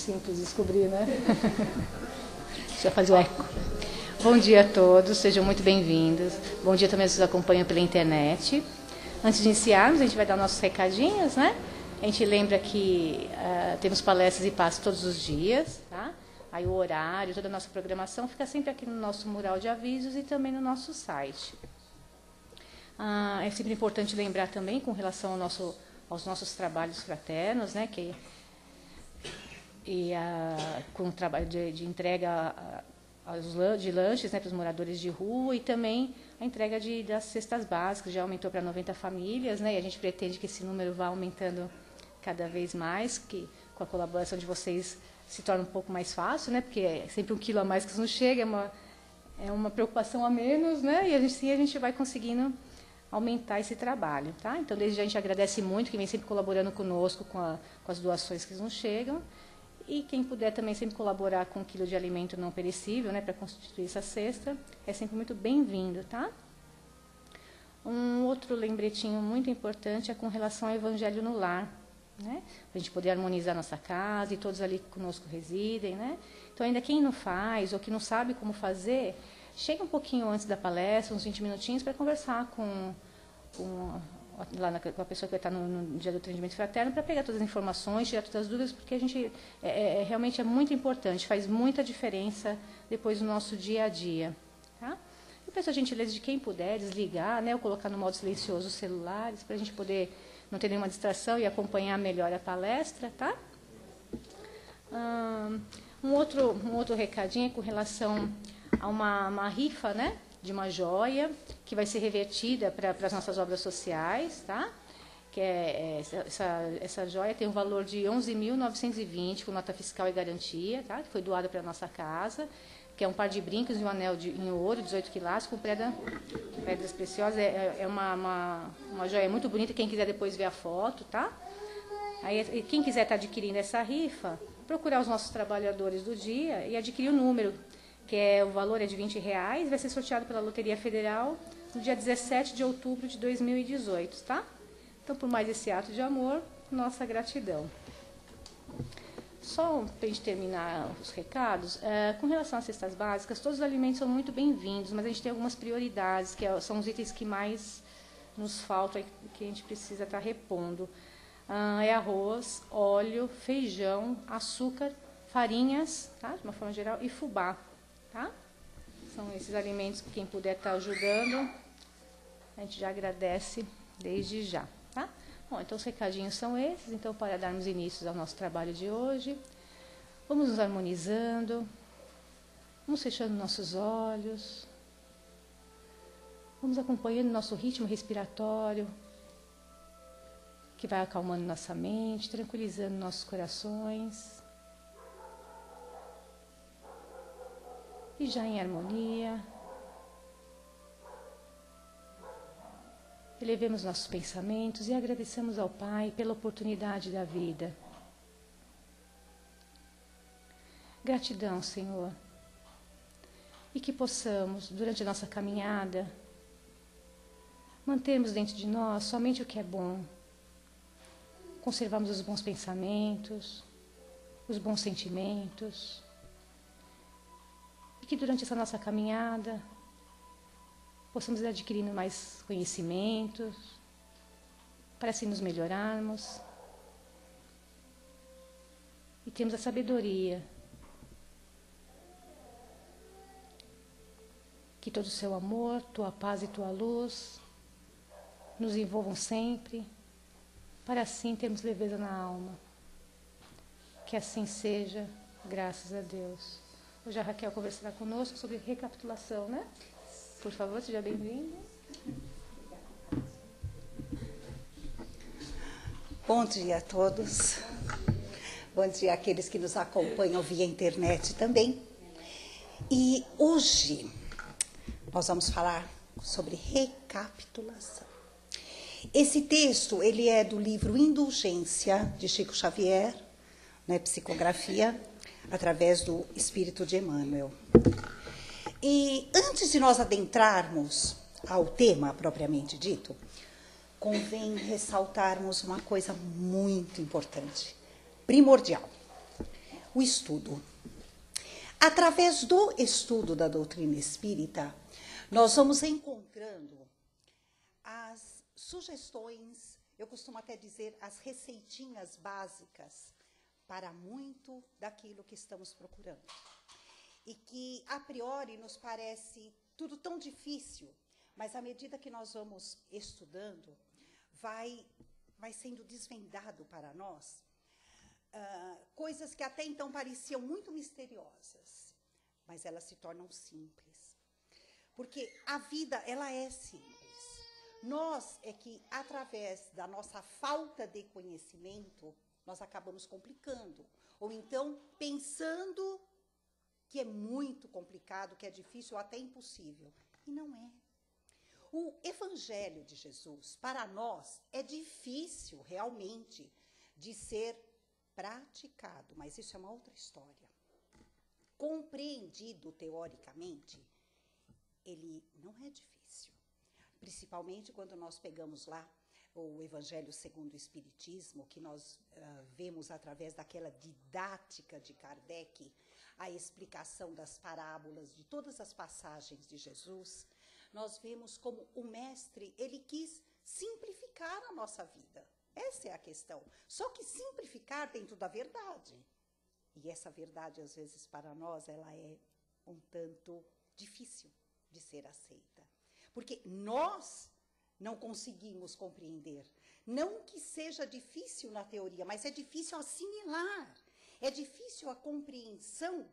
simples descobrir, né? Deixa eu fazer o eco. Bom dia a todos, sejam muito bem-vindos. Bom dia também aos que nos acompanham pela internet. Antes de iniciarmos, a gente vai dar nossos recadinhos, né? A gente lembra que temos palestras e passos todos os dias, tá? Aí o horário, toda a nossa programação fica sempre aqui no nosso mural de avisos e também no nosso site. É sempre importante lembrar também com relação aos nossos trabalhos fraternos, né? Com o trabalho de entrega de lanches, né, para os moradores de rua, e também a entrega das cestas básicas, já aumentou para 90 famílias, né, e a gente pretende que esse número vá aumentando cada vez mais, que com a colaboração de vocês se torna um pouco mais fácil, né, porque é sempre 1 quilo a mais que nos chega, é uma preocupação a menos, né, e a gente vai conseguindo aumentar esse trabalho, tá? Então, desde já a gente agradece muito quem vem sempre colaborando conosco com as doações que nos chegam. E quem puder também sempre colaborar com 1 quilo de alimento não perecível, né, para constituir essa cesta, é sempre muito bem-vindo, tá? Um outro lembretinho muito importante é com relação ao Evangelho no Lar, né? Para a gente poder harmonizar nossa casa e todos ali conosco residem, né? Então, ainda quem não faz ou que não sabe como fazer, chega um pouquinho antes da palestra, uns 20 minutinhos, para conversar com a pessoa que vai estar no dia do atendimento fraterno, para pegar todas as informações, tirar todas as dúvidas, porque a gente realmente é muito importante, faz muita diferença depois do nosso dia a dia. Tá? Eu peço a gentileza de quem puder desligar, né, ou colocar no modo silencioso os celulares, para a gente poder não ter nenhuma distração e acompanhar melhor a palestra. Tá? Um outro recadinho é com relação a uma rifa, né, de uma joia que vai ser revertida para as nossas obras sociais, tá? Que essa joia tem um valor de 11.920 com nota fiscal e garantia, tá? Que foi doada para a nossa casa, que é um par de brincos e um anel em ouro, 18 quilates, com pedras preciosas. É uma joia muito bonita, quem quiser depois ver a foto, tá? Aí, quem quiser estar adquirindo essa rifa, procurar os nossos trabalhadores do dia e adquirir o número, que o valor é de R$20, vai ser sorteado pela Loteria Federal no dia 17 de outubro de 2018, tá? Então, por mais esse ato de amor, nossa gratidão. Só para a gente terminar os recados, com relação às cestas básicas, todos os alimentos são muito bem-vindos, mas a gente tem algumas prioridades, que são os itens que mais nos faltam e que a gente precisa estar repondo. É arroz, óleo, feijão, açúcar, farinhas, tá? De uma forma geral, e fubá. Tá? São esses alimentos que quem puder estar ajudando, a gente já agradece desde já. Tá? Bom, então os recadinhos são esses. Então, para darmos início ao nosso trabalho de hoje, vamos nos harmonizando, vamos fechando nossos olhos, vamos acompanhando nosso ritmo respiratório, que vai acalmando nossa mente, tranquilizando nossos corações. E já em harmonia, elevemos nossos pensamentos e agradecemos ao Pai pela oportunidade da vida. Gratidão, Senhor, e que possamos, durante a nossa caminhada, mantermos dentro de nós somente o que é bom, conservarmos os bons pensamentos, os bons sentimentos, e que durante essa nossa caminhada possamos ir adquirindo mais conhecimentos, para assim nos melhorarmos e termos a sabedoria que todo o seu amor, tua paz e tua luz nos envolvam sempre, para assim termos leveza na alma. Que assim seja, graças a Deus. Hoje a Raquel conversará conosco sobre recapitulação, né? Por favor, seja bem-vinda. Bom dia a todos. Bom dia àqueles que nos acompanham via internet também. E hoje nós vamos falar sobre recapitulação. Esse texto, ele é do livro Indulgência, de Chico Xavier, né, psicografia, através do Espírito de Emmanuel. E antes de nós adentrarmos ao tema propriamente dito, convém ressaltarmos uma coisa muito importante, primordial. o estudo. Através do estudo da doutrina espírita, nós vamos encontrando as sugestões, eu costumo até dizer, as receitinhas básicas para muito daquilo que estamos procurando. E que, a priori, nos parece tudo tão difícil, mas à medida que nós vamos estudando, vai sendo desvendado para nós coisas que até então pareciam muito misteriosas, mas elas se tornam simples. Porque a vida, ela é simples. Nós é que, através da nossa falta de conhecimento, nós acabamos complicando. Ou então, pensando que é muito complicado, que é difícil ou até impossível. E não é. O Evangelho de Jesus, para nós, é difícil, realmente, de ser praticado, mas isso é uma outra história. Compreendido teoricamente, ele não é difícil. Principalmente quando nós pegamos lá o Evangelho segundo o Espiritismo, que nós vemos através daquela didática de Kardec, a explicação das parábolas, de todas as passagens de Jesus, nós vemos como o mestre, ele quis simplificar a nossa vida. Essa é a questão. Só que simplificar dentro da verdade. E essa verdade, às vezes, para nós, ela é um tanto difícil de ser aceita. Porque nós não conseguimos compreender. Não que seja difícil na teoria, mas é difícil assimilar. É difícil a compreensão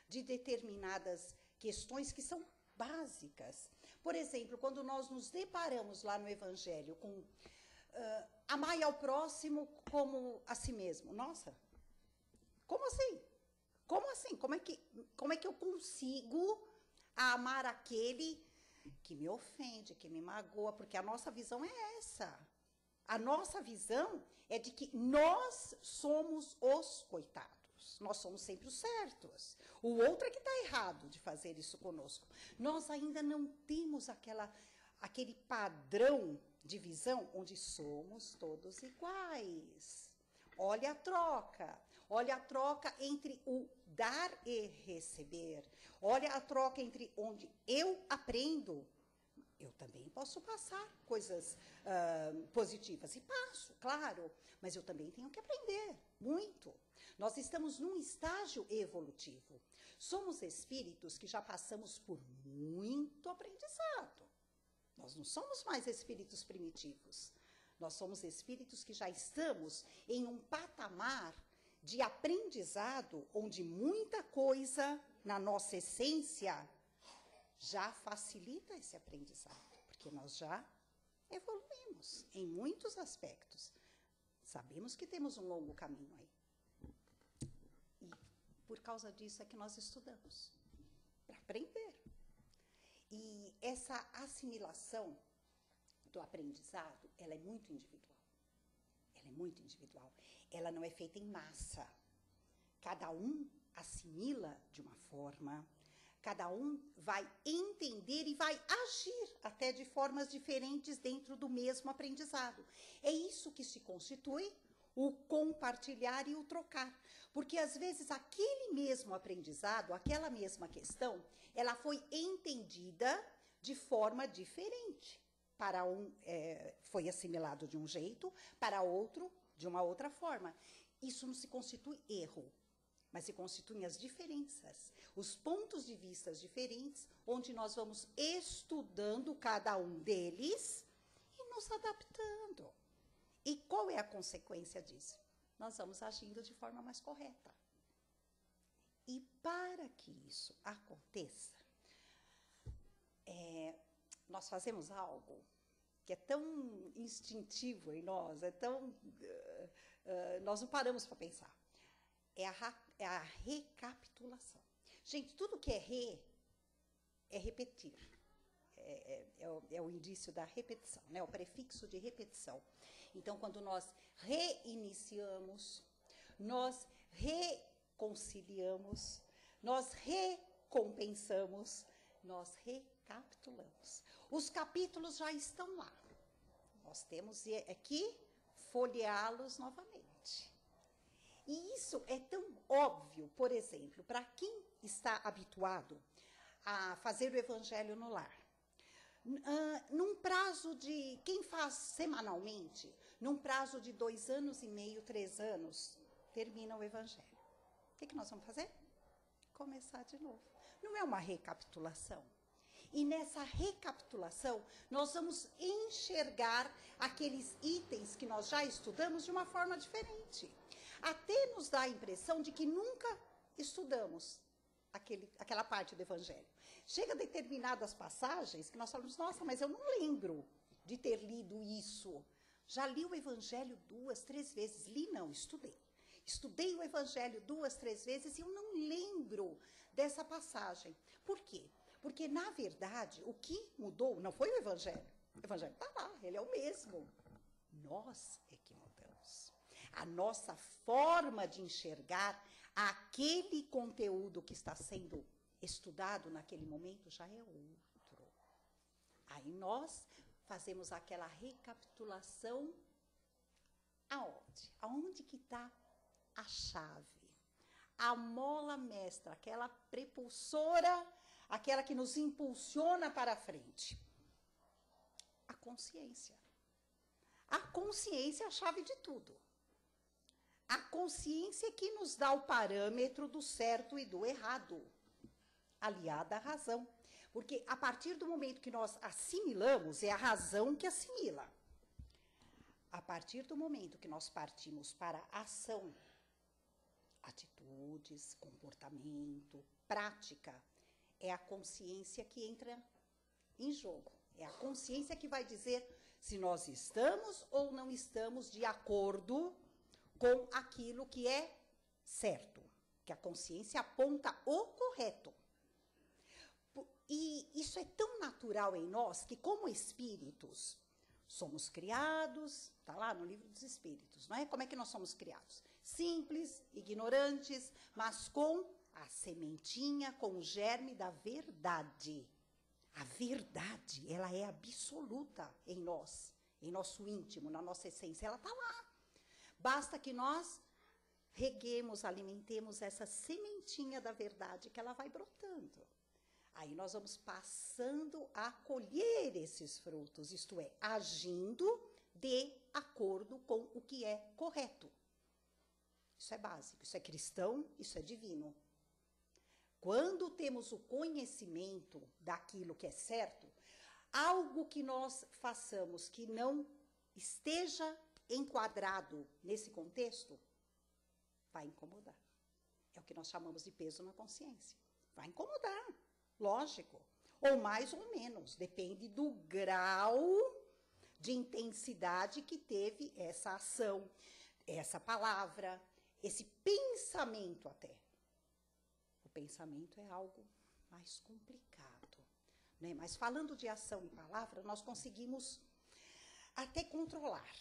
de determinadas questões que são básicas. Por exemplo, quando nós nos deparamos lá no Evangelho com amai ao próximo como a si mesmo. Nossa, como assim? Como assim? Como é que eu consigo amar aquele que me ofende, que me magoa? Porque a nossa visão é essa. A nossa visão é de que nós somos os coitados. Nós somos sempre os certos. O outro é que está errado de fazer isso conosco. Nós ainda não temos aquele padrão de visão onde somos todos iguais. Olha a troca entre o dar e receber. Olha a troca entre onde eu aprendo. Eu também posso passar coisas positivas, e passo, claro, mas eu também tenho que aprender muito. Nós estamos num estágio evolutivo. Somos espíritos que já passamos por muito aprendizado. Nós não somos mais espíritos primitivos. Nós somos espíritos que já estamos em um patamar de aprendizado onde muita coisa na nossa essência já facilita esse aprendizado, porque nós já evoluímos em muitos aspectos. Sabemos que temos um longo caminho aí. E por causa disso é que nós estudamos, para aprender. E essa assimilação do aprendizado, ela é muito individual. Ela é muito individual. Ela não é feita em massa. Cada um assimila de uma forma, cada um vai entender e vai agir até de formas diferentes dentro do mesmo aprendizado. É isso que se constitui o compartilhar e o trocar. Porque, às vezes, aquele mesmo aprendizado, aquela mesma questão, ela foi entendida de forma diferente. Para um, foi assimilado de um jeito, para outro, de uma outra forma. Isso não se constitui erro, mas se constituem as diferenças, os pontos de vista diferentes, onde nós vamos estudando cada um deles e nos adaptando. E qual é a consequência disso? Nós vamos agindo de forma mais correta. E para que isso aconteça, nós fazemos algo que é tão instintivo em nós, nós não paramos para pensar. É a recapitulação. Gente, tudo que é repetir. É o indício da repetição, né? O prefixo de repetição. Então, quando nós reiniciamos, nós reconciliamos, nós recompensamos, nós recapitulamos. Os capítulos já estão lá. Nós temos aqui folheá-los novamente. E isso é tão óbvio, por exemplo, para quem está habituado a fazer o evangelho no lar. Num prazo de, quem faz semanalmente, num prazo de 2 anos e meio, 3 anos, termina o evangelho. O que nós vamos fazer? Começar de novo. Não é uma recapitulação. E nessa recapitulação, nós vamos enxergar aqueles itens que nós já estudamos de uma forma diferente. Até nos dá a impressão de que nunca estudamos aquela parte do Evangelho. Chega a determinadas passagens que nós falamos, nossa, mas eu não lembro de ter lido isso. Já li o Evangelho 2, 3 vezes. Li não, estudei. Estudei o Evangelho 2, 3 vezes e eu não lembro dessa passagem. Por quê? Porque, na verdade, o que mudou não foi o Evangelho. O Evangelho está lá, ele é o mesmo. Nós é que mudamos. A nossa forma de enxergar aquele conteúdo que está sendo estudado naquele momento já é outro. Aí nós fazemos aquela recapitulação aonde? Aonde que está a chave? A mola mestra, aquela prepulsora, aquela que nos impulsiona para a frente. A consciência. A consciência é a chave de tudo. A consciência é que nos dá o parâmetro do certo e do errado, aliada à razão. Porque a partir do momento que nós assimilamos, é a razão que assimila. A partir do momento que nós partimos para a ação, atitudes, comportamento, prática, é a consciência que entra em jogo. É a consciência que vai dizer se nós estamos ou não estamos de acordo com aquilo que é certo. Que a consciência aponta o correto. E isso é tão natural em nós que, como espíritos, somos criados, está lá no livro dos Espíritos, não é? Como é que nós somos criados? Simples, ignorantes, mas com a sementinha, com o germe da verdade. A verdade, ela é absoluta em nós, em nosso íntimo, na nossa essência, ela está lá. Basta que nós reguemos, alimentemos essa sementinha da verdade que ela vai brotando. Aí nós vamos passando a colher esses frutos, isto é, agindo de acordo com o que é correto. Isso é básico, isso é cristão, isso é divino. Quando temos o conhecimento daquilo que é certo, algo que nós façamos que não esteja enquadrado nesse contexto, vai incomodar. É o que nós chamamos de peso na consciência. Vai incomodar, lógico. Ou mais ou menos, depende do grau de intensidade que teve essa ação, essa palavra, esse pensamento até. O pensamento é algo mais complicado, né? Mas falando de ação e palavra, nós conseguimos até controlar.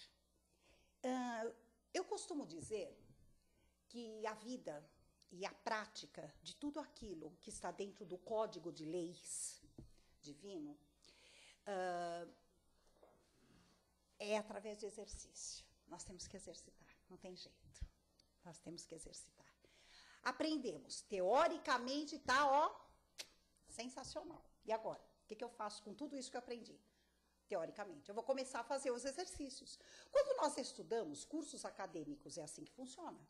Eu costumo dizer que a vida e a prática de tudo aquilo que está dentro do código de leis divino é através do exercício. Nós temos que exercitar, não tem jeito. Nós temos que exercitar. Aprendemos. Teoricamente está, ó, sensacional. E agora? O que eu faço com tudo isso que eu aprendi? Teoricamente, eu vou começar a fazer os exercícios. Quando nós estudamos cursos acadêmicos, é assim que funciona.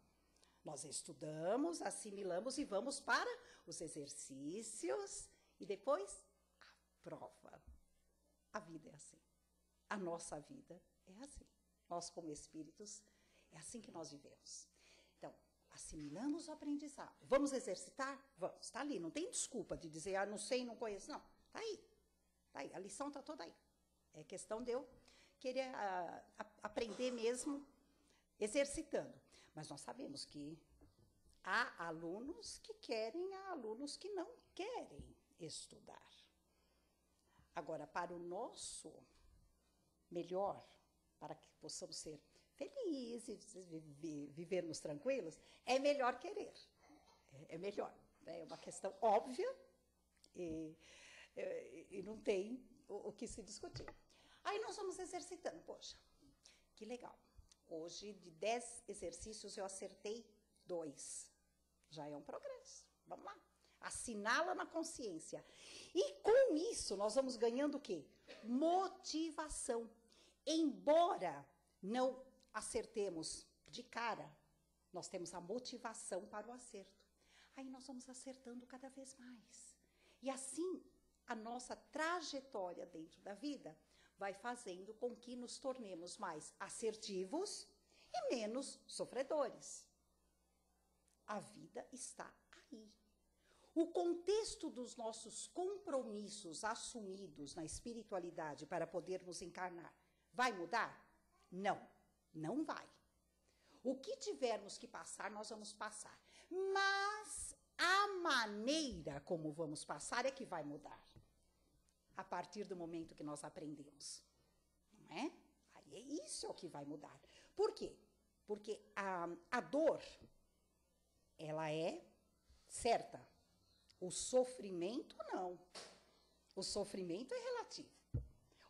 Nós estudamos, assimilamos e vamos para os exercícios e depois a prova. A vida é assim. A nossa vida é assim. Nós, como espíritos, é assim que nós vivemos. Então, assimilamos o aprendizado. Vamos exercitar? Vamos. Está ali. Não tem desculpa de dizer, não sei, não conheço. Não. Está aí. Está aí. A lição está toda aí. É questão de eu querer aprender mesmo exercitando. Mas nós sabemos que há alunos que querem, há alunos que não querem estudar. Agora, para o nosso melhor, para que possamos ser felizes, vivermos tranquilos, é melhor querer. É melhor. É uma questão óbvia e não tem o que se discutir. Aí nós vamos exercitando. Poxa, que legal. Hoje, de 10 exercícios, eu acertei 2. Já é um progresso. Vamos lá. Assinala na consciência. E com isso, nós vamos ganhando o quê? Motivação. Embora não acertemos de cara, nós temos a motivação para o acerto. Aí nós vamos acertando cada vez mais. E assim, a nossa trajetória dentro da vida vai fazendo com que nos tornemos mais assertivos e menos sofredores. A vida está aí. O contexto dos nossos compromissos assumidos na espiritualidade para podermos encarnar vai mudar? Não, não vai. O que tivermos que passar, nós vamos passar. Mas a maneira como vamos passar é que vai mudar. A partir do momento que nós aprendemos. Não é? Aí é isso que vai mudar. Por quê? Porque a dor, ela é certa. O sofrimento, não. O sofrimento é relativo.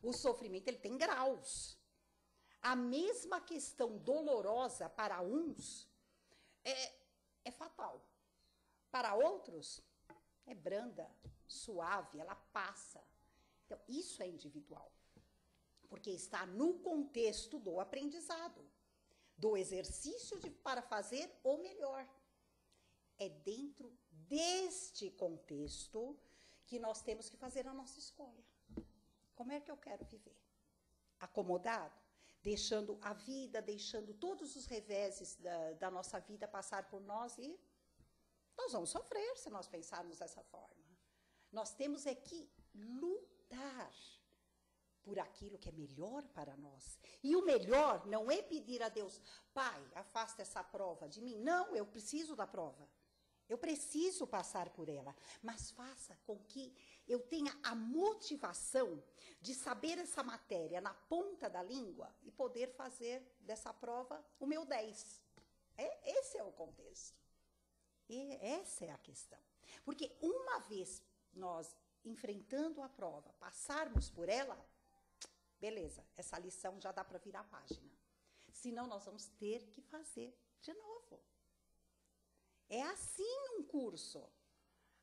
O sofrimento, ele tem graus. A mesma questão dolorosa para uns é fatal. Para outros, é branda, suave, ela passa. Então, isso é individual. Porque está no contexto do aprendizado. Do exercício para fazer o melhor. É dentro deste contexto que nós temos que fazer a nossa escolha. Como é que eu quero viver? Acomodado? Deixando a vida, deixando todos os reveses da nossa vida passar por nós e nós vamos sofrer se nós pensarmos dessa forma. Nós temos é que lutar por aquilo que é melhor para nós. E o melhor não é pedir a Deus, Pai, afasta essa prova de mim. Não, eu preciso da prova. Eu preciso passar por ela, mas faça com que eu tenha a motivação de saber essa matéria na ponta da língua e poder fazer dessa prova o meu 10. Esse é o contexto. E essa é a questão. Porque uma vez nós, enfrentando a prova, passarmos por ela, beleza, essa lição já dá para virar a página. Senão nós vamos ter que fazer de novo. É assim um curso.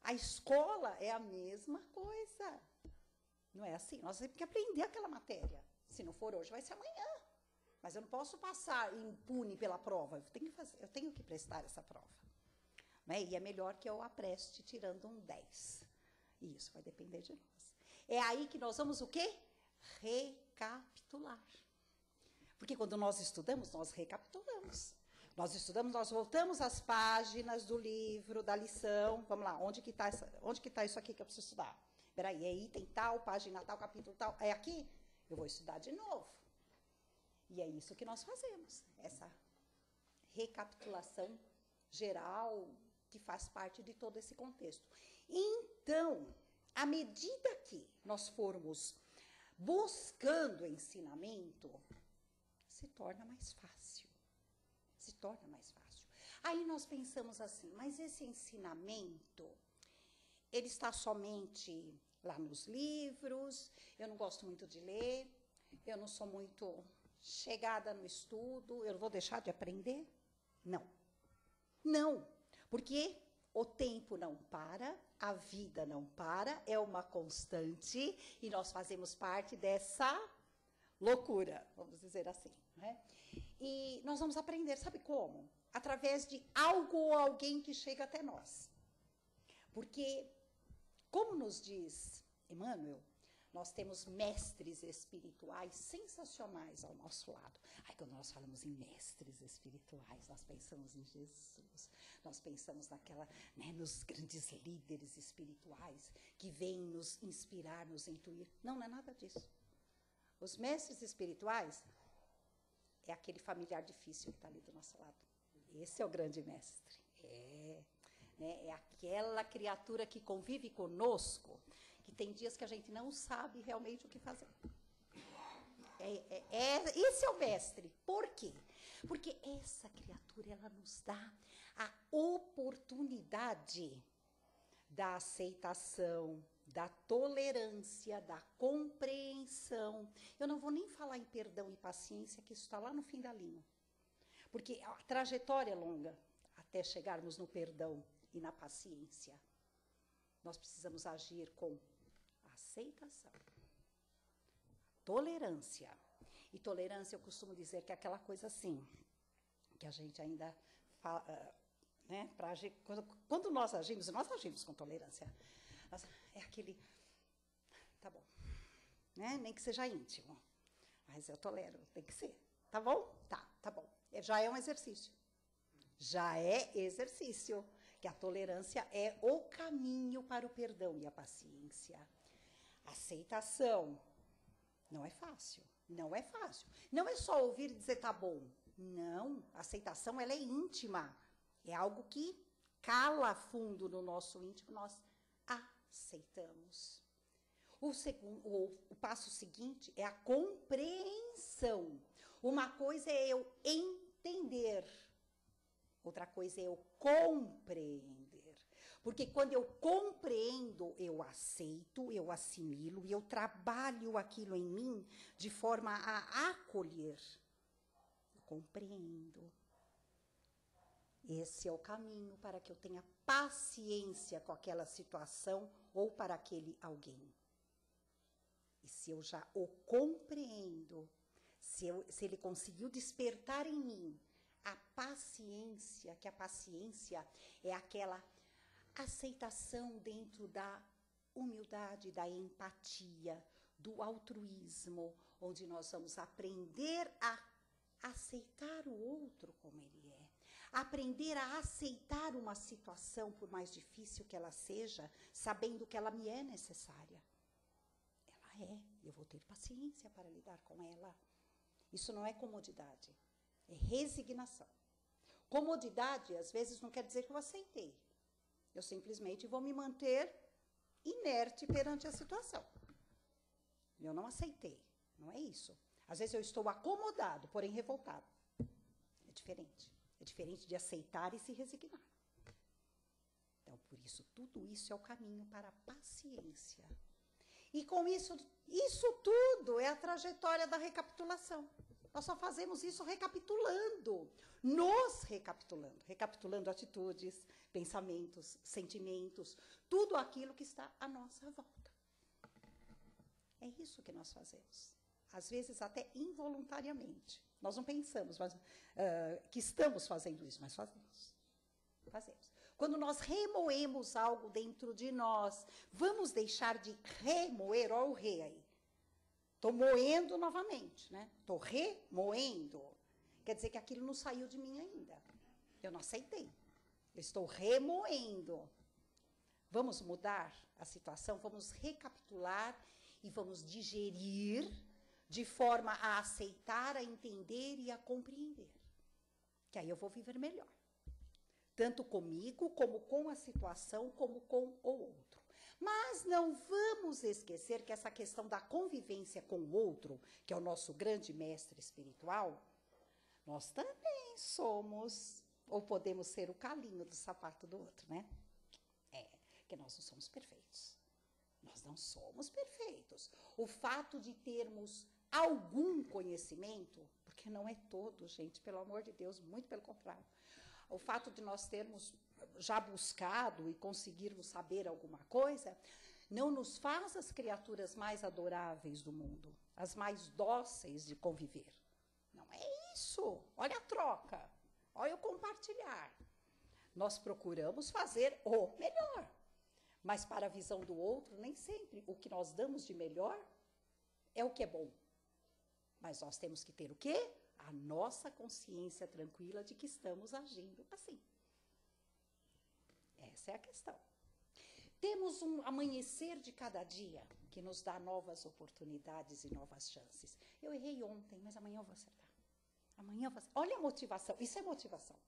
A escola é a mesma coisa. Não é assim? Nós temos que aprender aquela matéria. Se não for hoje, vai ser amanhã. Mas eu não posso passar impune pela prova. Eu tenho que prestar essa prova. Né? E é melhor que eu a preste tirando um 10. E isso vai depender de nós. É aí que nós vamos o quê? Recapitular. Porque quando nós estudamos, nós recapitulamos. Nós estudamos, nós voltamos às páginas do livro, da lição. Vamos lá, onde que tá isso aqui que eu preciso estudar? Peraí, é item tal, página tal, capítulo tal. É aqui? Eu vou estudar de novo. E é isso que nós fazemos. Essa recapitulação geral que faz parte de todo esse contexto. Então, à medida que nós formos buscando ensinamento, se torna mais fácil. Se torna mais fácil. Aí nós pensamos assim, mas esse ensinamento, ele está somente lá nos livros, eu não gosto muito de ler, eu não sou muito chegada no estudo, eu vou deixar de aprender? Não. Não, porque o tempo não para, a vida não para, é uma constante e nós fazemos parte dessa loucura, vamos dizer assim. Né? E nós vamos aprender, sabe como? Através de algo ou alguém que chega até nós. Porque, como nos diz Emmanuel, nós temos mestres espirituais sensacionais ao nosso lado. Aí, quando nós falamos em mestres espirituais, nós pensamos em Jesus, nós pensamos nos grandes líderes espirituais que vêm nos inspirar, nos intuir. Não, não é nada disso. Os mestres espirituais é aquele familiar difícil que está ali do nosso lado. Esse é o grande mestre. É aquela criatura que convive conosco, que tem dias que a gente não sabe realmente o que fazer. Esse é o mestre. Por quê? Porque essa criatura, ela nos dá a oportunidade da aceitação, da tolerância, da compreensão. Eu não vou nem falar em perdão e paciência, que isso está lá no fim da linha. Porque a trajetória é longa. A até chegarmos no perdão e na paciência. Nós precisamos agir com aceitação, tolerância. E tolerância, eu costumo dizer que é aquela coisa assim, que a gente ainda fala, né, para agir, quando nós agimos com tolerância. É aquele, tá bom, né? Nem que seja íntimo, mas eu tolero, tem que ser. Tá bom? Tá bom. Já é um exercício. Já é exercício. Que a tolerância é o caminho para o perdão e a paciência. Aceitação. Não é fácil. Não é fácil. Não é só ouvir e dizer tá bom. Não. A aceitação, ela é íntima. É algo que cala fundo no nosso íntimo. Nós aceitamos. O passo seguinte é a compreensão. Uma coisa é eu entender, outra coisa é eu compreender. Porque quando eu compreendo, eu aceito, eu assimilo e eu trabalho aquilo em mim de forma a acolher. Eu compreendo. Esse é o caminho para que eu tenha paciência com aquela situação ou para aquele alguém. E se eu já o compreendo, se ele conseguiu despertar em mim a paciência, que a paciência é aquela aceitação dentro da humildade, da empatia, do altruísmo, onde nós vamos aprender a aceitar o outro como ele é. Aprender a aceitar uma situação, por mais difícil que ela seja, sabendo que ela me é necessária. Eu vou ter paciência para lidar com ela. Isso não é comodidade, é resignação. Comodidade, às vezes, não quer dizer que eu aceitei. Eu simplesmente vou me manter inerte perante a situação. Eu não aceitei, não é isso. Às vezes eu estou acomodado, porém revoltado. É diferente. É diferente de aceitar e se resignar. Então, por isso, tudo isso é o caminho para a paciência. E com isso tudo é a trajetória da recapitulação. Nós só fazemos isso recapitulando, recapitulando atitudes, pensamentos, sentimentos, tudo aquilo que está à nossa volta. É isso que nós fazemos. Às vezes até involuntariamente. Nós não pensamos que estamos fazendo isso, mas fazemos. Quando nós remoemos algo dentro de nós, vamos deixar de remoer, olha o re aí. Estou moendo novamente, né? Estou remoendo. Quer dizer que aquilo não saiu de mim ainda. Eu não aceitei. Eu estou remoendo. Vamos mudar a situação, vamos recapitular e vamos digerir de forma a aceitar, a entender e a compreender. Que aí eu vou viver melhor. Tanto comigo, como com a situação, como com o outro. Mas não vamos esquecer que essa questão da convivência com o outro, que é o nosso grande mestre espiritual, nós também somos, ou podemos ser o calinho do sapato do outro, né? Que nós não somos perfeitos. Nós não somos perfeitos. O fato de termos algum conhecimento, porque não é todo, gente, pelo amor de Deus, muito pelo contrário. O fato de nós termos já buscado e conseguirmos saber alguma coisa, não nos faz as criaturas mais adoráveis do mundo, as mais dóceis de conviver. Não é isso. Olha a troca, olha o compartilhar. Nós procuramos fazer o melhor, mas para a visão do outro, nem sempre o que nós damos de melhor é o que é bom. Mas nós temos que ter o quê? A nossa consciência tranquila de que estamos agindo assim. Essa é a questão. Temos um amanhecer de cada dia que nos dá novas oportunidades e novas chances. Eu errei ontem, mas amanhã eu vou acertar. Amanhã eu vou acertar. Olha a motivação, isso é motivação.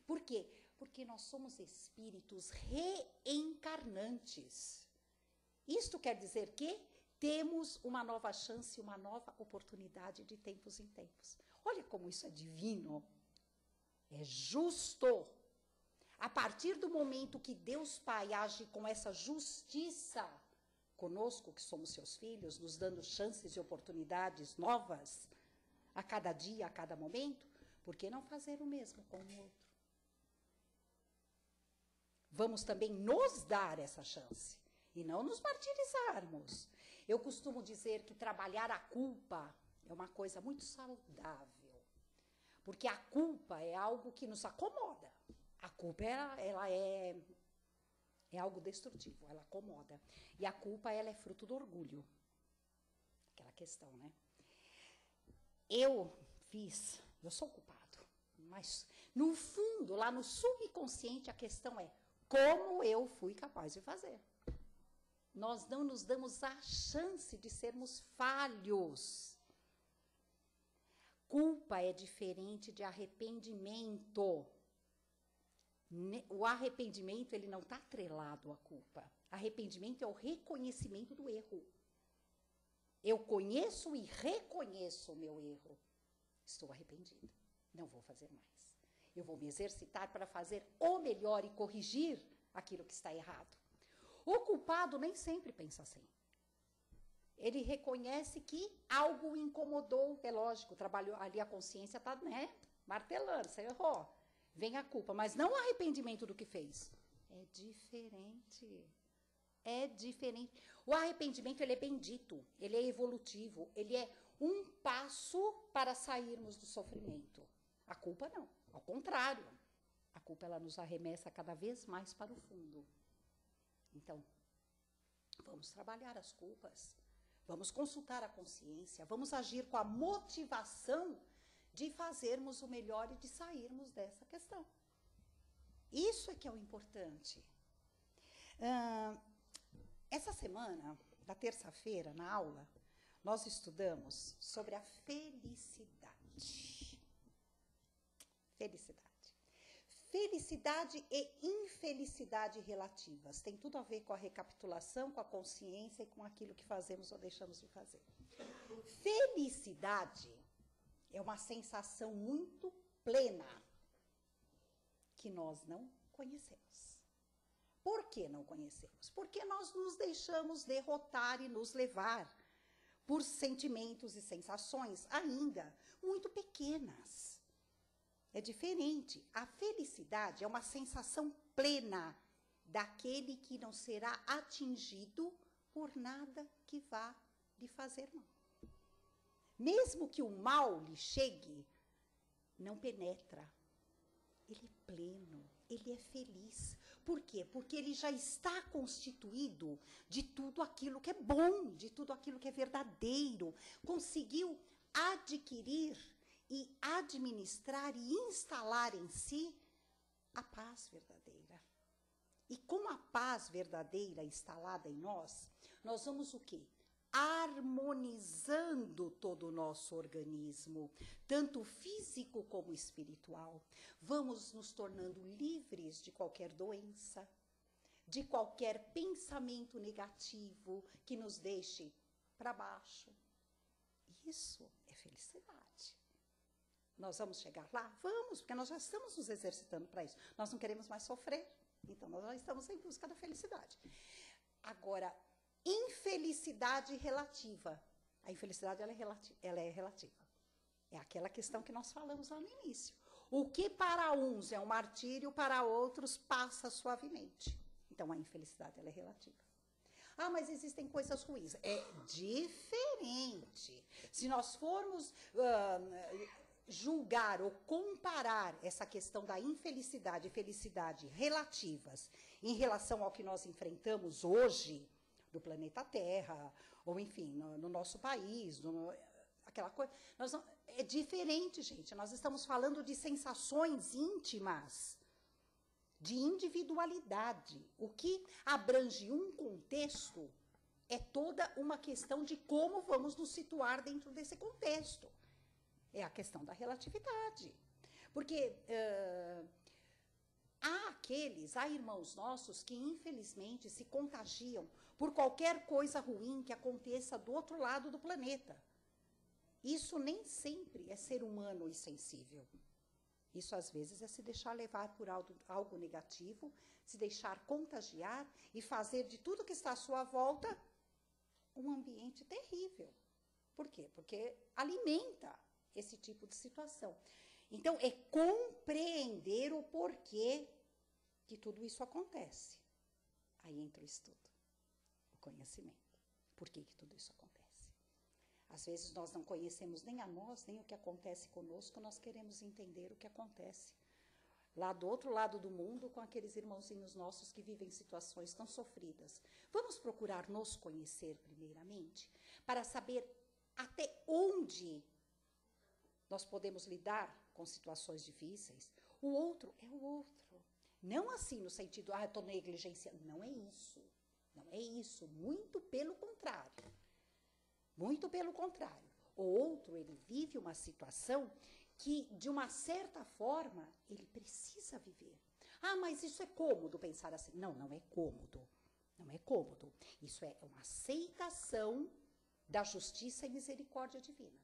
Por quê? Porque nós somos espíritos reencarnantes. Isto quer dizer que temos uma nova chance, uma nova oportunidade de tempos em tempos. Olha como isso é divino. É justo. A partir do momento que Deus Pai age com essa justiça conosco, que somos seus filhos, nos dando chances e oportunidades novas a cada dia, a cada momento, por que não fazer o mesmo com o outro? Vamos também nos dar essa chance e não nos martirizarmos. Eu costumo dizer que trabalhar a culpa é uma coisa muito saudável, porque a culpa é algo que nos acomoda. A culpa ela é algo destrutivo, ela acomoda. E a culpa ela é fruto do orgulho. Aquela questão, né? Eu sou culpado, mas no fundo, lá no subconsciente, a questão é como eu fui capaz de fazer. Nós não nos damos a chance de sermos falhos. Culpa é diferente de arrependimento. O arrependimento, ele não está atrelado à culpa. Arrependimento é o reconhecimento do erro. Eu conheço e reconheço o meu erro. Estou arrependido. Não vou fazer mais. Eu vou me exercitar para fazer o melhor e corrigir aquilo que está errado. O culpado nem sempre pensa assim. Ele reconhece que algo o incomodou. É lógico, trabalhou ali, a consciência está, né, martelando. Você errou. Vem a culpa, mas não o arrependimento do que fez. É diferente. É diferente. O arrependimento, ele é bendito, ele é evolutivo, ele é um passo para sairmos do sofrimento. A culpa não, ao contrário. A culpa, ela nos arremessa cada vez mais para o fundo. Então, vamos trabalhar as culpas, vamos consultar a consciência, vamos agir com a motivação de fazermos o melhor e de sairmos dessa questão. Isso é que é o importante. Essa semana, na terça-feira, na aula, nós estudamos sobre a felicidade. Felicidade. Felicidade e infelicidade relativas. Tem tudo a ver com a recapitulação, com a consciência e com aquilo que fazemos ou deixamos de fazer. Felicidade é uma sensação muito plena que nós não conhecemos. Por que não conhecemos? Porque nós nos deixamos derrotar e nos levar por sentimentos e sensações ainda muito pequenas. É diferente. A felicidade é uma sensação plena daquele que não será atingido por nada que vá lhe fazer mal. Mesmo que o mal lhe chegue, não penetra. Ele é pleno, ele é feliz. Por quê? Porque ele já está constituído de tudo aquilo que é bom, de tudo aquilo que é verdadeiro. Conseguiu adquirir e administrar e instalar em si a paz verdadeira. E com a paz verdadeira instalada em nós, nós vamos o quê? Harmonizando todo o nosso organismo, tanto físico como espiritual. Vamos nos tornando livres de qualquer doença, de qualquer pensamento negativo que nos deixe para baixo. Isso é felicidade. Nós vamos chegar lá? Vamos, porque nós já estamos nos exercitando para isso. Nós não queremos mais sofrer, então nós já estamos em busca da felicidade. Agora, infelicidade relativa. A infelicidade ela é relativa. É aquela questão que nós falamos lá no início. O que para uns é um martírio, para outros passa suavemente. Então, a infelicidade ela é relativa. Ah, mas existem coisas ruins. É diferente. Se nós formos julgar ou comparar essa questão da infelicidade e felicidade relativas em relação ao que nós enfrentamos hoje do planeta Terra, ou enfim, no nosso país, aquela coisa, é diferente, gente. Nós estamos falando de sensações íntimas, de individualidade. O que abrange um contexto é toda uma questão de como vamos nos situar dentro desse contexto. É a questão da relatividade. Porque há irmãos nossos que, infelizmente, se contagiam por qualquer coisa ruim que aconteça do outro lado do planeta. Isso nem sempre é ser humano e sensível. Isso, às vezes, é se deixar levar por algo negativo, se deixar contagiar e fazer de tudo que está à sua volta um ambiente terrível. Por quê? Porque alimenta esse tipo de situação. Então, é compreender o porquê que tudo isso acontece. Aí entra o estudo, o conhecimento. Por que tudo isso acontece? Às vezes nós não conhecemos nem a nós, nem o que acontece conosco, nós queremos entender o que acontece lá do outro lado do mundo com aqueles irmãozinhos nossos que vivem situações tão sofridas. Vamos procurar nos conhecer primeiramente, para saber até onde nós podemos lidar com situações difíceis. O outro é o outro. Não assim no sentido, eu estou negligenciando. Não é isso. Não é isso. Muito pelo contrário. Muito pelo contrário. O outro, ele vive uma situação que, de uma certa forma, ele precisa viver. Ah, mas isso é cômodo pensar assim. Não, não é cômodo. Não é cômodo. Isso é uma aceitação da justiça e misericórdia divina.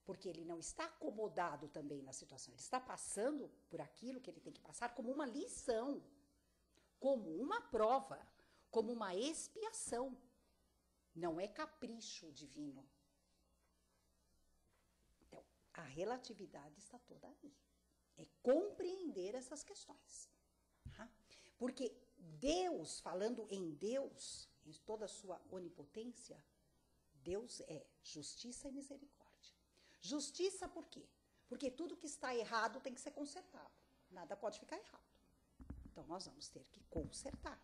Porque ele não está acomodado também na situação. Ele está passando por aquilo que ele tem que passar como uma lição, como uma prova, como uma expiação. Não é capricho divino. Então, a relatividade está toda aí. É compreender essas questões. Tá? Porque Deus, falando em Deus, em toda a sua onipotência, Deus é justiça e misericórdia. Justiça por quê? Porque tudo que está errado tem que ser consertado. Nada pode ficar errado. Então, nós vamos ter que consertar.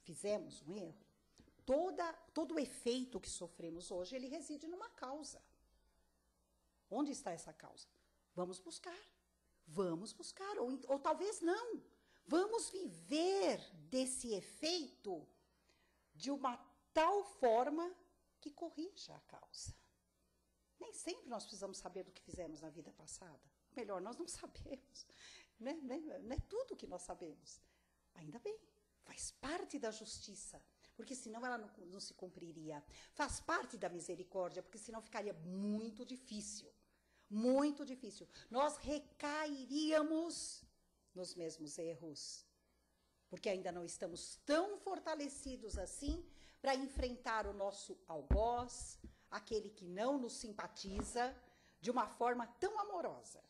Fizemos um erro. Todo o efeito que sofremos hoje, ele reside numa causa. Onde está essa causa? Vamos buscar. Vamos buscar. Ou talvez não. Vamos viver desse efeito de uma tal forma que corrija a causa. Nem sempre nós precisamos saber do que fizemos na vida passada. Melhor, nós não sabemos. Não é tudo que nós sabemos. Ainda bem, faz parte da justiça, porque senão ela não se cumpriria. Faz parte da misericórdia, porque senão ficaria muito difícil. Muito difícil. Nós recairíamos nos mesmos erros, porque ainda não estamos tão fortalecidos assim para enfrentar o nosso algoz, aquele que não nos simpatiza, de uma forma tão amorosa.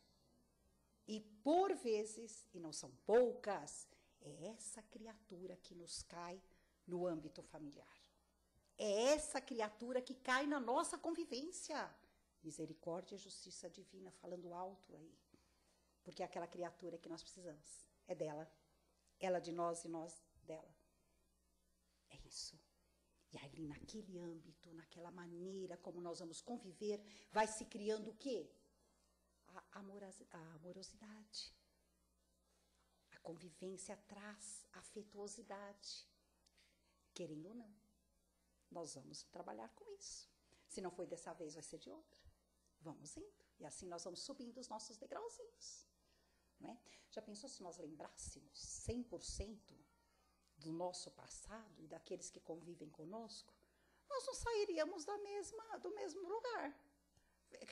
E por vezes, e não são poucas, é essa criatura que nos cai no âmbito familiar. É essa criatura que cai na nossa convivência. Misericórdia e justiça divina, falando alto aí. Porque é aquela criatura que nós precisamos. É dela. Ela de nós e nós dela. É isso. E ali naquele âmbito, naquela maneira como nós vamos conviver, vai se criando o quê? A amorosidade. A convivência traz afetuosidade. Querendo ou não. Nós vamos trabalhar com isso. Se não foi dessa vez, vai ser de outra. Vamos indo. E assim nós vamos subindo os nossos degrauzinhos. Não é? Já pensou se nós lembrássemos 100% do nosso passado e daqueles que convivem conosco? Nós não sairíamos do mesmo lugar.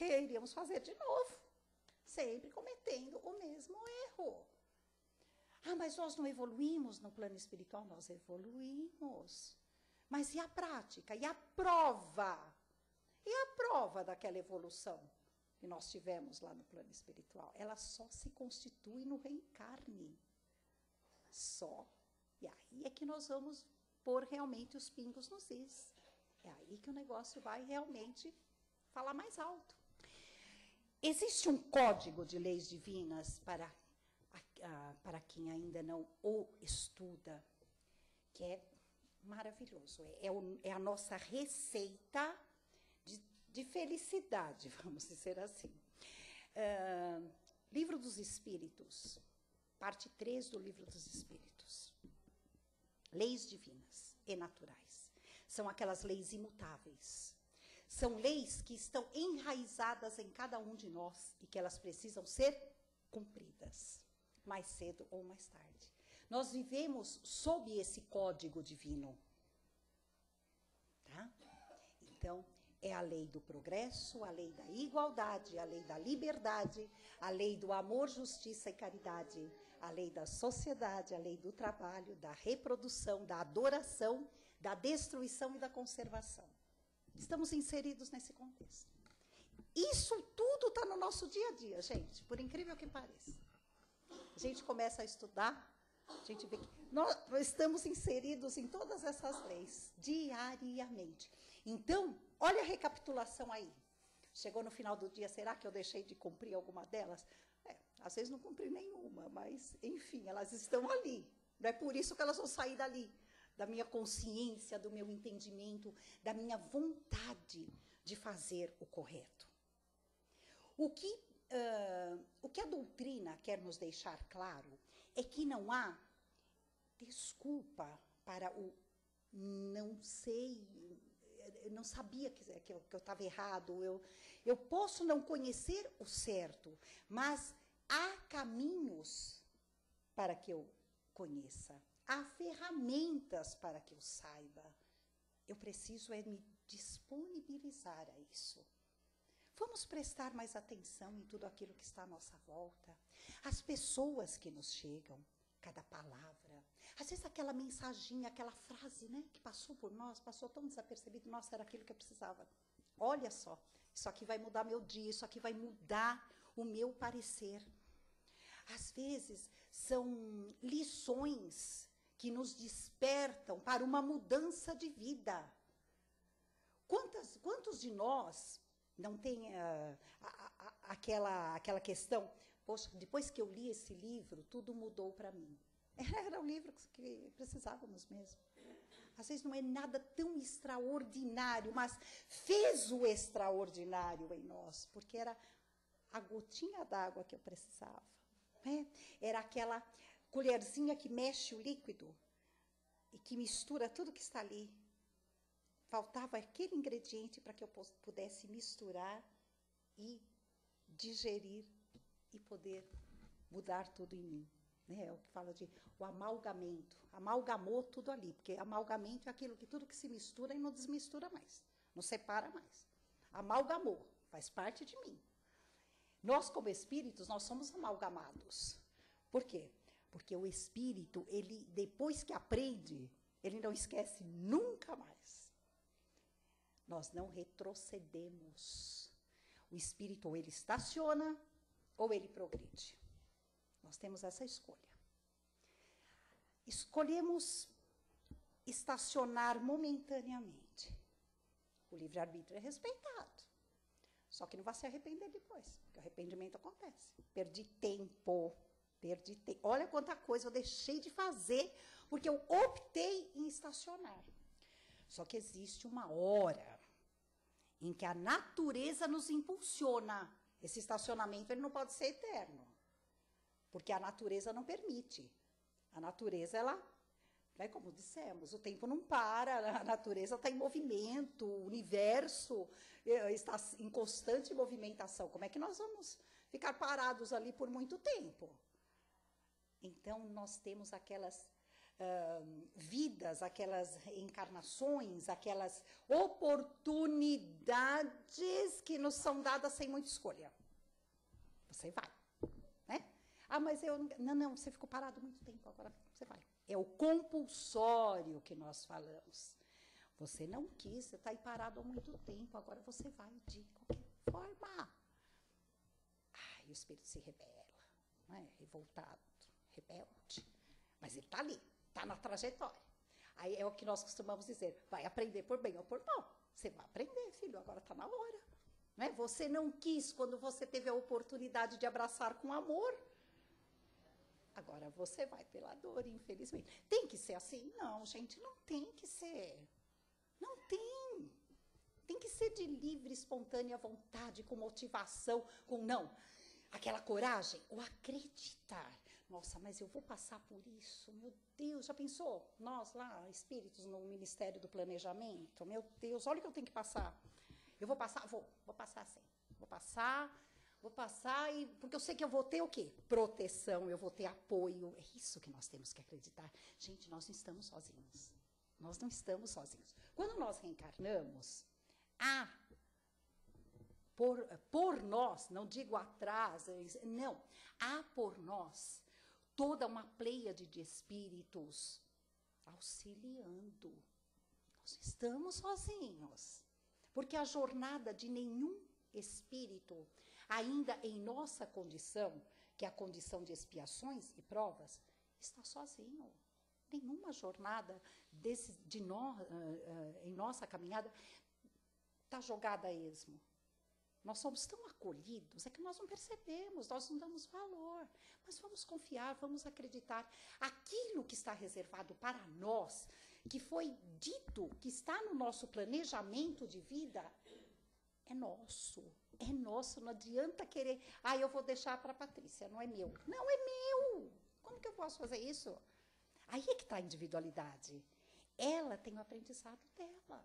Iríamos fazer de novo. Sempre cometendo o mesmo erro. Ah, mas nós não evoluímos no plano espiritual? Nós evoluímos. Mas e a prática? E a prova? E a prova daquela evolução que nós tivemos lá no plano espiritual? Ela só se constitui no reencarne. Só. E aí é que nós vamos pôr realmente os pingos nos is. É aí que o negócio vai realmente falar mais alto. Existe um código de leis divinas para quem ainda não o estuda, que é maravilhoso. É a nossa receita de felicidade, vamos dizer assim. Livro dos Espíritos, parte 3 do Livro dos Espíritos. Leis divinas e naturais. São aquelas leis imutáveis. São leis que estão enraizadas em cada um de nós e que elas precisam ser cumpridas, mais cedo ou mais tarde. Nós vivemos sob esse código divino. Tá? Então, é a lei do progresso, a lei da igualdade, a lei da liberdade, a lei do amor, justiça e caridade, a lei da sociedade, a lei do trabalho, da reprodução, da adoração, da destruição e da conservação. Estamos inseridos nesse contexto. Isso tudo está no nosso dia a dia, gente, por incrível que pareça. A gente começa a estudar, A gente vê que nós estamos inseridos em todas essas leis, diariamente. Então, olha a recapitulação aí. Chegou no final do dia, será que eu deixei de cumprir alguma delas? Às vezes não cumpri nenhuma, mas, enfim, elas estão ali. Não é por isso que elas vão sair dali. Da minha consciência, do meu entendimento, da minha vontade de fazer o correto. O que a doutrina quer nos deixar claro é que não há desculpa para o não sei, eu não sabia que eu estava errado, eu posso não conhecer o certo, mas há caminhos para que eu conheça, há ferramentas para que eu saiba. Eu preciso me disponibilizar a isso. Vamos prestar mais atenção em tudo aquilo que está à nossa volta. As pessoas que nos chegam, cada palavra. Às vezes aquela mensaginha, aquela frase, né, que passou por nós, passou tão desapercebido. Nossa, era aquilo que eu precisava. Olha só, isso aqui vai mudar meu dia, isso aqui vai mudar o meu parecer. Às vezes são lições que nos despertam para uma mudança de vida. Quantos de nós não tem aquela questão, poxa, depois que eu li esse livro, tudo mudou para mim. Era o livro que precisávamos mesmo. Às vezes não é nada tão extraordinário, mas fez o extraordinário em nós, porque era a gotinha d'água que eu precisava. Né? Era aquela colherzinha que mexe o líquido e que mistura tudo que está ali. Faltava aquele ingrediente para que eu pudesse misturar e digerir e poder mudar tudo em mim. Né? É o que fala de o amalgamento. Amalgamou tudo ali, porque amalgamento é aquilo que tudo que se mistura e não desmistura mais, não separa mais. Amalgamou, faz parte de mim. Nós, como espíritos, nós somos amalgamados. Por quê? Porque o espírito, ele, depois que aprende, ele não esquece nunca mais. Nós não retrocedemos. O espírito ou ele estaciona ou ele progride. Nós temos essa escolha. Escolhemos estacionar momentaneamente. O livre-arbítrio é respeitado. Só que não vai se arrepender depois, porque o arrependimento acontece. Perdi tempo. Olha quanta coisa eu deixei de fazer porque eu optei em estacionar. Só que existe uma hora em que a natureza nos impulsiona. Esse estacionamento ele não pode ser eterno, porque a natureza não permite. A natureza, ela, né, como dissemos, o tempo não para, a natureza está em movimento, o universo está em constante movimentação. Como é que nós vamos ficar parados ali por muito tempo? Então, nós temos aquelas vidas, aquelas encarnações, aquelas oportunidades que nos são dadas sem muita escolha. Você vai, né? Ah, mas eu... Não, você ficou parado muito tempo, agora você vai. É o compulsório que nós falamos. Você não quis, você está aí parado há muito tempo, agora você vai de qualquer forma. Ai, o espírito se rebela, né? Revoltado, rebelde. Mas ele está ali. Está na trajetória. Aí é o que nós costumamos dizer, vai aprender por bem ou por mal. Você vai aprender, filho, agora está na hora. Né? Você não quis quando você teve a oportunidade de abraçar com amor. Agora você vai pela dor, infelizmente. Tem que ser assim? Não, gente, não tem que ser. Não tem. Tem que ser de livre, espontânea vontade, com motivação, com não. Aquela coragem, o acreditar. Nossa, mas eu vou passar por isso, meu Deus, já pensou? Nós lá, espíritos no Ministério do Planejamento, meu Deus, olha o que eu tenho que passar. Eu vou passar, vou passar sim. Vou passar, porque eu sei que eu vou ter o quê? Proteção, eu vou ter apoio. É isso que nós temos que acreditar. Gente, nós não estamos sozinhos. Nós não estamos sozinhos. Quando nós reencarnamos, por nós, não digo atrás, não, há por nós toda uma pleiade de espíritos auxiliando. Nós estamos sozinhos, porque a jornada de nenhum espírito, ainda em nossa condição, que é a condição de expiações e provas, está sozinho. Nenhuma jornada em nossa caminhada está jogada a esmo. Nós somos tão acolhidos, é que nós não percebemos, nós não damos valor. Mas vamos confiar, vamos acreditar. Aquilo que está reservado para nós, que foi dito, que está no nosso planejamento de vida, é nosso. É nosso, não adianta querer, eu vou deixar para a Patrícia, não é meu. Não, é meu. Como que eu posso fazer isso? Aí é que está a individualidade. Ela tem o aprendizado dela.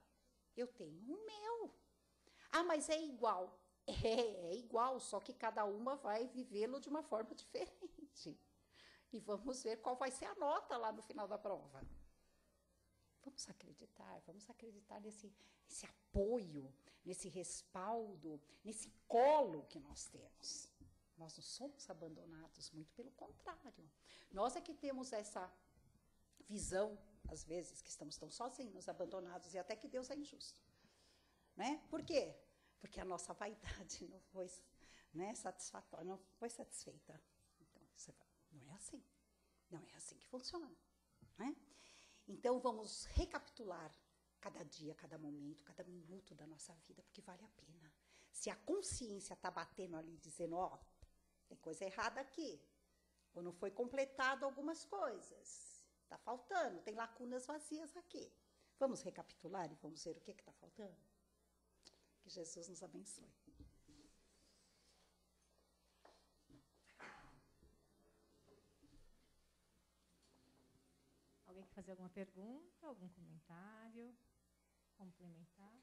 Eu tenho o meu. Mas é igual. É igual, só que cada uma vai vivê-lo de uma forma diferente. E vamos ver qual vai ser a nota lá no final da prova. Vamos acreditar nesse apoio, nesse respaldo, nesse colo que nós temos. Nós não somos abandonados, muito pelo contrário. Nós é que temos essa visão, às vezes, que estamos tão sozinhos, abandonados, e até que Deus é injusto. Né? Por quê? Porque a nossa vaidade não foi, né, satisfatória, não foi satisfeita. Então, não é assim. Não é assim que funciona. Né? Então, vamos recapitular cada dia, cada momento, cada minuto da nossa vida, porque vale a pena. Se a consciência está batendo ali, dizendo, tem coisa errada aqui, ou não foi completado algumas coisas, está faltando, tem lacunas vazias aqui. Vamos recapitular e vamos ver o que está faltando? Que Jesus nos abençoe. Alguém quer fazer alguma pergunta, algum comentário, complementar?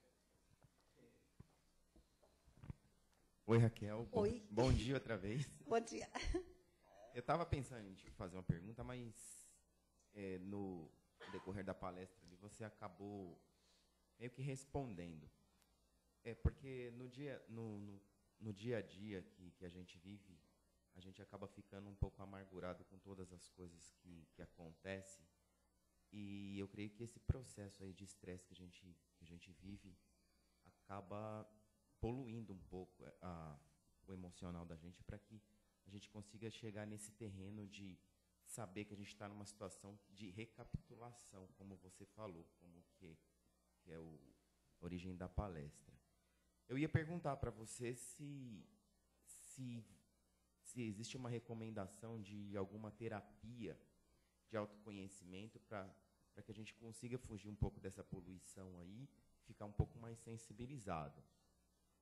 Oi, Raquel. Oi. Bom dia outra vez. Bom dia. Eu estava pensando em te fazer uma pergunta, mas no decorrer da palestra ali, você acabou meio que respondendo. Porque no dia a dia que a gente vive, a gente acaba ficando um pouco amargurado com todas as coisas que acontecem. E eu creio que esse processo aí de estresse que a gente vive acaba poluindo um pouco o emocional da gente, para que a gente consiga chegar nesse terreno de saber que a gente está numa situação de recapitulação, como você falou, como que é a origem da palestra. Eu ia perguntar para você se existe uma recomendação de alguma terapia de autoconhecimento para que a gente consiga fugir um pouco dessa poluição aí, ficar um pouco mais sensibilizado.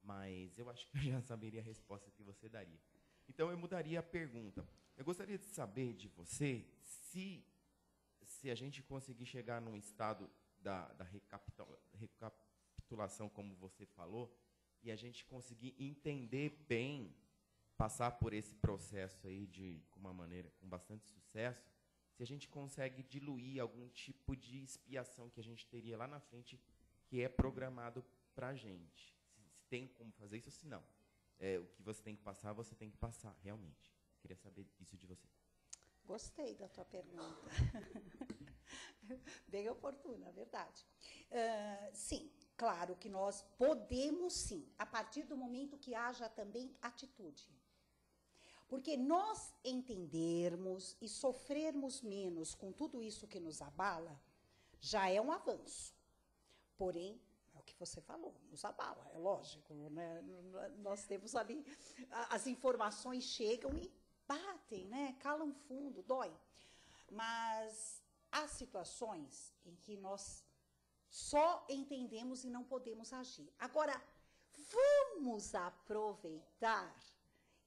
Mas eu acho que eu já saberia a resposta que você daria. Então, eu mudaria a pergunta. Eu gostaria de saber de você se a gente conseguir chegar num estado da recapitulação, como você falou, e a gente conseguir entender bem, passar por esse processo aí com bastante sucesso, se a gente consegue diluir algum tipo de expiação que a gente teria lá na frente, que é programado para a gente. Se tem como fazer isso ou se não. O que você tem que passar, realmente. Queria saber isso de você. Gostei da tua pergunta. Bem oportuna, verdade. Sim, claro que nós podemos sim, a partir do momento que haja também atitude. Porque nós entendermos e sofrermos menos com tudo isso que nos abala, já é um avanço. Porém, é o que você falou, nos abala, é lógico, né? Nós temos ali, as informações chegam e batem, né? Calam fundo, dói. Mas há situações em que nós só entendemos e não podemos agir. Agora, vamos aproveitar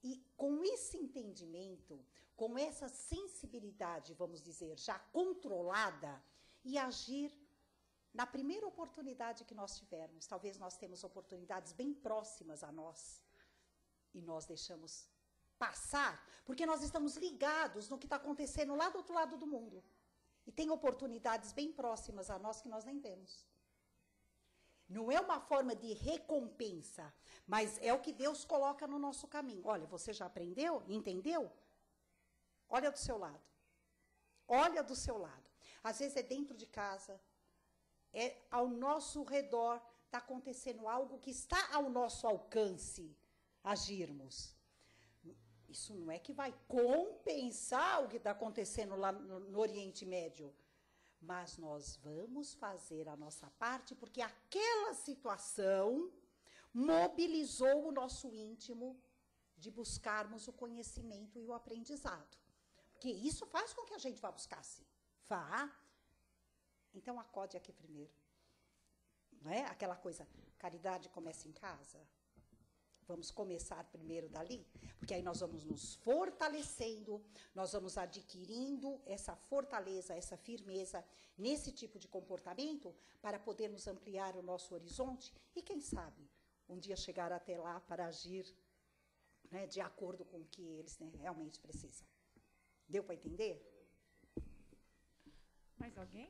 e com esse entendimento, com essa sensibilidade, vamos dizer, já controlada, e agir na primeira oportunidade que nós tivermos. Talvez nós temos oportunidades bem próximas a nós e nós deixamos passar, porque nós estamos ligados no que está acontecendo lá do outro lado do mundo. E tem oportunidades bem próximas a nós que nós nem vemos. Não é uma forma de recompensa, mas é o que Deus coloca no nosso caminho. Olha, você já aprendeu? Entendeu? Olha do seu lado. Olha do seu lado. Às vezes é dentro de casa, é ao nosso redor, está acontecendo algo que está ao nosso alcance agirmos. Isso não é que vai compensar o que está acontecendo lá no Oriente Médio. Mas nós vamos fazer a nossa parte, porque aquela situação mobilizou o nosso íntimo de buscarmos o conhecimento e o aprendizado. Porque isso faz com que a gente vá buscar, sim. Vá. Então, acode aqui primeiro. Não é? Aquela coisa, caridade começa em casa. Vamos começar primeiro dali, porque aí nós vamos nos fortalecendo, nós vamos adquirindo essa fortaleza, essa firmeza nesse tipo de comportamento para podermos ampliar o nosso horizonte e, quem sabe, um dia chegar até lá para agir, né, de acordo com o que eles, né, realmente precisam. Deu para entender? Mais alguém?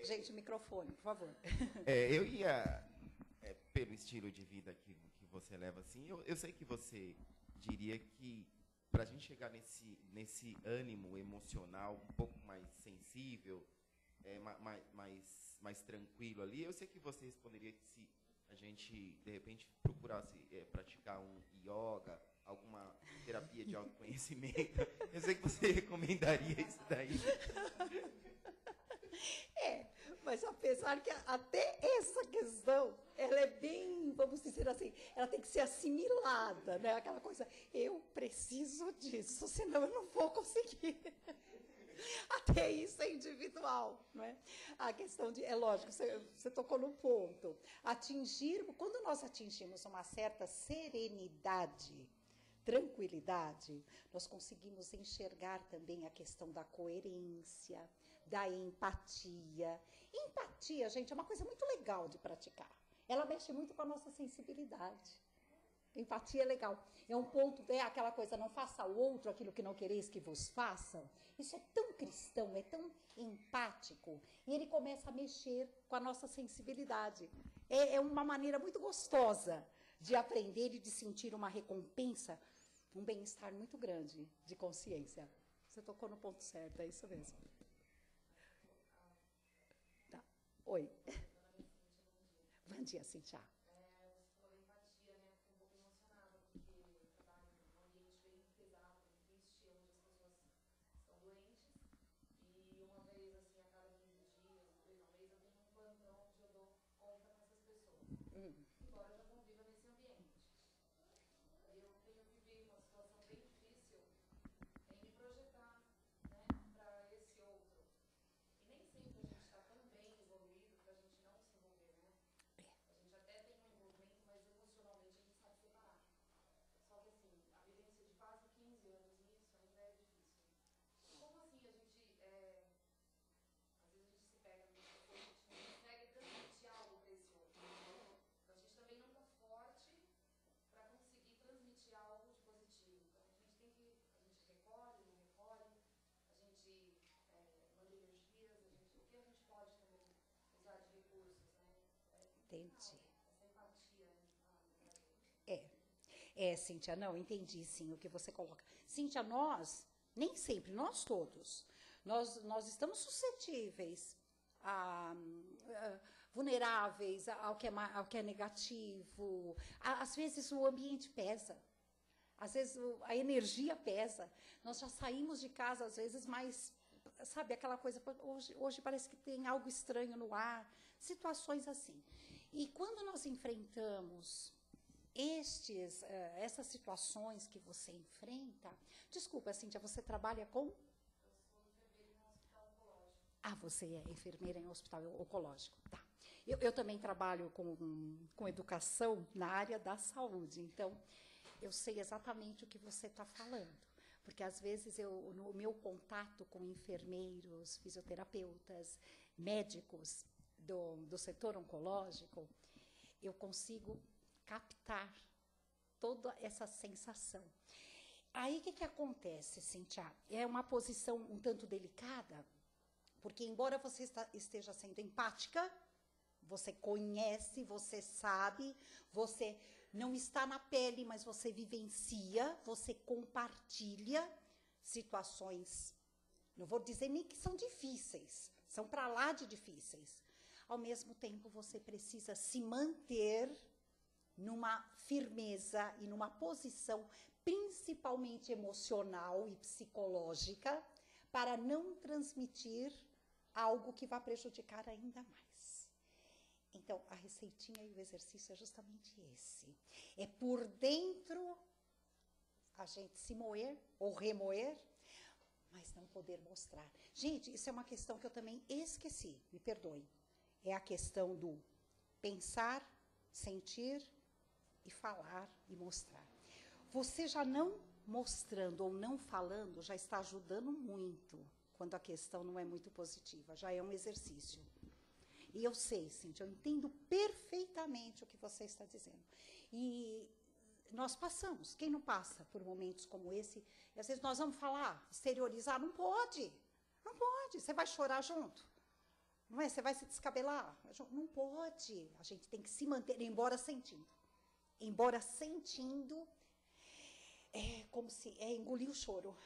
Gente, microfone, por favor. Eu ia, pelo estilo de vida que você leva, assim, eu sei que você diria que para a gente chegar nesse ânimo emocional um pouco mais sensível, mais tranquilo ali, eu sei que você responderia que se a gente, de repente, procurasse praticar um yoga, alguma terapia de autoconhecimento, eu sei que você recomendaria isso daí. Mas apesar que até essa questão, ela é bem, vamos dizer assim, ela tem que ser assimilada, né? Aquela coisa, eu preciso disso, senão eu não vou conseguir. Até isso é individual, não é? A questão de, é lógico, você tocou no ponto. Quando nós atingimos uma certa serenidade, tranquilidade, nós conseguimos enxergar também a questão da coerência, da empatia. Empatia, gente, é uma coisa muito legal de praticar. Ela mexe muito com a nossa sensibilidade. Empatia é legal. É um ponto, aquela coisa, não faça ao outro aquilo que não quereis que vos façam. Isso é tão cristão, é tão empático. E ele começa a mexer com a nossa sensibilidade. É uma maneira muito gostosa de aprender e de sentir uma recompensa, um bem-estar muito grande de consciência. Você tocou no ponto certo, é isso mesmo. Tá. Oi. Bom dia, Cíntia. Embora eu já conviva nesse ambiente. Eu tenho vivido uma situação bem difícil em me projetar, né, para esse outro. E nem sempre a gente está tão bem envolvido para a gente não se envolver, né? A gente até tem um envolvimento, mas emocionalmente a gente sabe separar. Só que assim, a vivência de quase 15 anos nisso ainda é difícil. Como assim a gente, às vezes a gente se pega numa situação, a gente não consegue transmitir algo para esse outro. A gente também não está forte para conseguir transmitir algo de positivo. Então, a gente recolhe, não recolhe, a gente manda energias, o que a gente pode também usar de recursos, né? Entendi. Essa empatia. Cíntia, não, entendi sim o que você coloca. Cíntia, nem sempre, nós todos, nós estamos suscetíveis vulneráveis ao que é negativo. Às vezes o ambiente pesa, às vezes a energia pesa. Nós já saímos de casa, às vezes, mais, sabe, aquela coisa, hoje parece que tem algo estranho no ar, situações assim. E quando nós enfrentamos essas situações que você enfrenta, desculpa, Cíntia, você trabalha com? Você é enfermeira em hospital oncológico. Tá. Eu também trabalho com educação na área da saúde, então eu sei exatamente o que você está falando. Porque, às vezes, no meu contato com enfermeiros, fisioterapeutas, médicos do setor oncológico, eu consigo captar toda essa sensação. Aí, o que acontece, Cíntia? É uma posição um tanto delicada, porque, embora você esteja sendo empática, você conhece, você sabe, você não está na pele, mas você vivencia, você compartilha situações, não vou dizer nem que são difíceis, são para lá de difíceis. Ao mesmo tempo, você precisa se manter numa firmeza e numa posição principalmente emocional e psicológica para não transmitir algo que vá prejudicar ainda mais. Então, a receitinha e o exercício é justamente esse. É por dentro a gente se moer ou remoer, mas não poder mostrar. Gente, isso é uma questão que eu também esqueci, me perdoem. É a questão do pensar, sentir e falar e mostrar. Você já não mostrando ou não falando já está ajudando muito quando a questão não é muito positiva, já é um exercício. E eu sei, Cíntia, eu entendo perfeitamente o que você está dizendo. E nós passamos, quem não passa por momentos como esse, e às vezes nós vamos falar, exteriorizar, não pode, você vai chorar junto, não é? Você vai se descabelar, não pode, a gente tem que se manter, embora sentindo, é como se engolir o choro,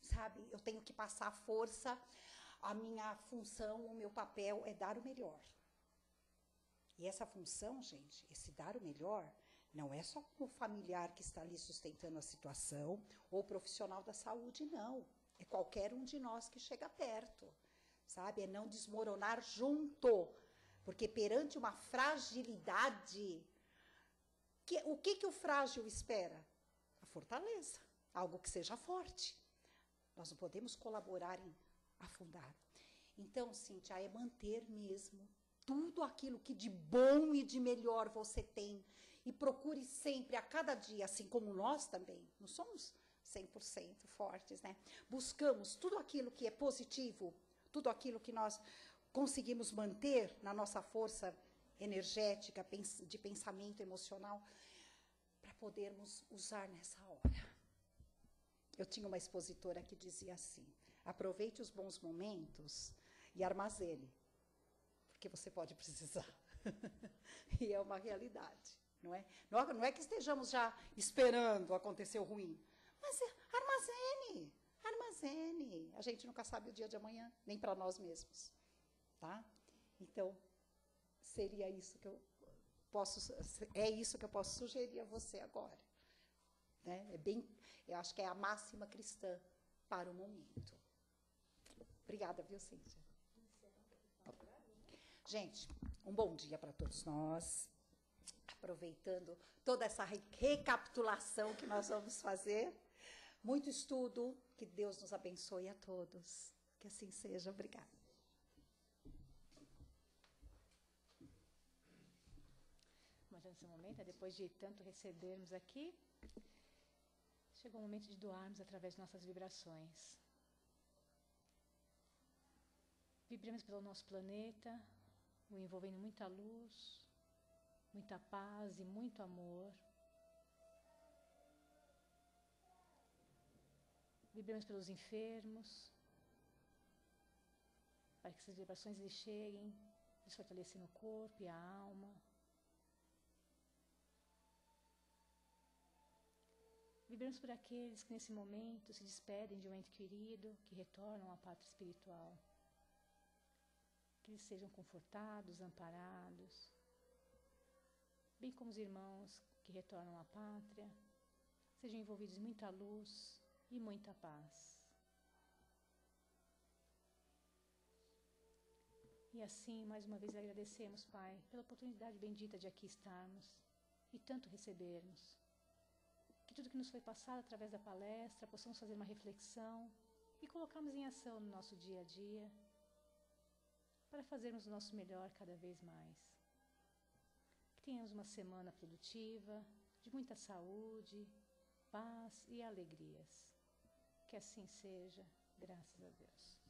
sabe? Eu tenho que passar a força, a minha função, o meu papel é dar o melhor. E essa função, gente, esse dar o melhor, não é só o familiar que está ali sustentando a situação, ou o profissional da saúde, não. É qualquer um de nós que chega perto, sabe? É não desmoronar junto, porque perante uma fragilidade, o que o frágil espera? A fortaleza, algo que seja forte. Nós não podemos colaborar em afundar. Então, Cíntia, é manter mesmo tudo aquilo que de bom e de melhor você tem. E procure sempre, a cada dia, assim como nós também, não somos 100% fortes, né? Buscamos tudo aquilo que é positivo, tudo aquilo que nós conseguimos manter na nossa força energética, de pensamento emocional, para podermos usar nessa hora. Eu tinha uma expositora que dizia assim, aproveite os bons momentos e armazene, porque você pode precisar. E é uma realidade, não é? Não é que estejamos já esperando acontecer o ruim, mas armazene. A gente nunca sabe o dia de amanhã, nem para nós mesmos, tá? Então, seria isso que eu posso sugerir a você agora. Né? Eu acho que é a máxima cristã para o momento. Obrigada, viu, Cíntia? Gente, um bom dia para todos nós. Aproveitando toda essa recapitulação que nós vamos fazer. Muito estudo. Que Deus nos abençoe a todos. Que assim seja. Obrigada. Mas nesse momento, depois de tanto recebermos aqui, chegou o momento de doarmos através de nossas vibrações. Vibramos pelo nosso planeta, o envolvendo muita luz, muita paz e muito amor. Vibramos pelos enfermos, para que essas vibrações lhes cheguem, lhes fortalecendo o corpo e a alma. Vibramos por aqueles que nesse momento se despedem de um ente querido, que retornam à pátria espiritual. Que eles sejam confortados, amparados, bem como os irmãos que retornam à pátria, sejam envolvidos em muita luz e muita paz. E assim, mais uma vez, agradecemos, Pai, pela oportunidade bendita de aqui estarmos e tanto recebermos. Que tudo que nos foi passado através da palestra, possamos fazer uma reflexão e colocarmos em ação no nosso dia a dia, para fazermos o nosso melhor cada vez mais. Que tenhamos uma semana produtiva, de muita saúde, paz e alegrias. Que assim seja, graças a Deus.